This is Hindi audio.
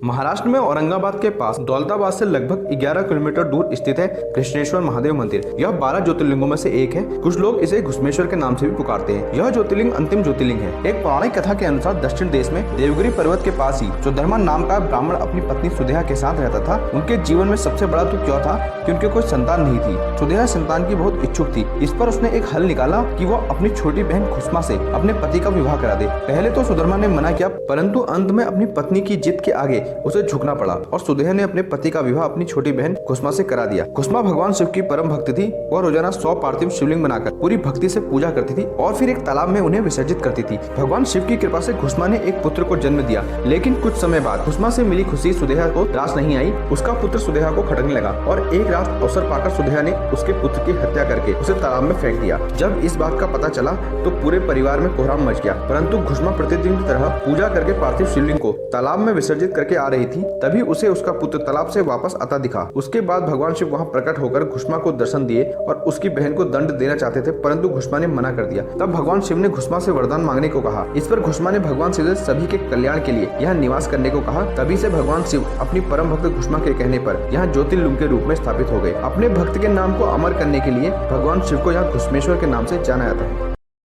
महाराष्ट्र में औरंगाबाद के पास दौलताबाद से लगभग 11 किलोमीटर दूर स्थित है कृष्णेश्वर महादेव मंदिर। यह 12 ज्योतिर्लिंगों में से एक है। कुछ लोग इसे घुश्मेश्वर के नाम से भी पुकारते हैं। यह ज्योतिर्लिंग अंतिम ज्योतिर्लिंग है। एक पौराणिक कथा के अनुसार दक्षिण देश में देवगिरी पर्वत के पास ही सुधर्मा नाम का ब्राह्मण अपनी पत्नी सुदेहा के साथ रहता था। उनके जीवन में सबसे बड़ा दुख यह था कि उनके कोई संतान नहीं थी। सुदेहा संतान की बहुत इच्छुक थी। इस पर उसने एक हल निकाला कि वो अपनी छोटी बहन खुस्मा से अपने पति का विवाह करा दे। पहले तो सुधर्मा ने मना किया, परंतु अंत में अपनी पत्नी की जिद के आगे उसे झुकना पड़ा और सुदेहा ने अपने पति का विवाह अपनी छोटी बहन खुस्मा से करा दिया। खुस्मा भगवान शिव की परम भक्त थी। वह रोजाना 100 पार्थिव शिवलिंग बनाकर पूरी भक्ति से पूजा करती थी और फिर एक तालाब में उन्हें विसर्जित करती थी। भगवान शिव की कृपा से खुस्मा ने एक पुत्र को जन्म दिया, लेकिन कुछ समय बाद खुस्मा से मिली खुशी सुदेहा को रास नहीं आई। उसका पुत्र सुदेहा को खटकने लगा और एक रात अवसर पाकर सुदेहा ने उसके पुत्र की हत्या करके उसे तालाब में फेंक दिया। जब इस बात का पता चला तो पूरे परिवार में कोहराम मच गया, परंतु खुस्मा प्रतिदिन की तरह पूजा करके पार्थिव शिवलिंग को तालाब में विसर्जित करके आ रही थी। तभी उसे उसका पुत्र तालाब से वापस आता दिखा। उसके बाद भगवान शिव वहां प्रकट होकर खुस्मा को दर्शन दिए और उसकी बहन को दंड देना चाहते थे, परंतु खुस्मा ने मना कर दिया। तब भगवान शिव ने खुस्मा से वरदान मांगने को कहा। इस पर खुस्मा ने भगवान शिव से सभी के कल्याण के लिए यहाँ निवास करने को कहा। तभी से भगवान शिव अपनी परम भक्त खुस्मा के कहने पर यहाँ ज्योतिर्लिंग के रूप में स्थापित हो गए। अपने भक्त के नाम को अमर करने के लिए भगवान शिव को यहाँ घुश्मेश्वर के नाम से जाना जाता है।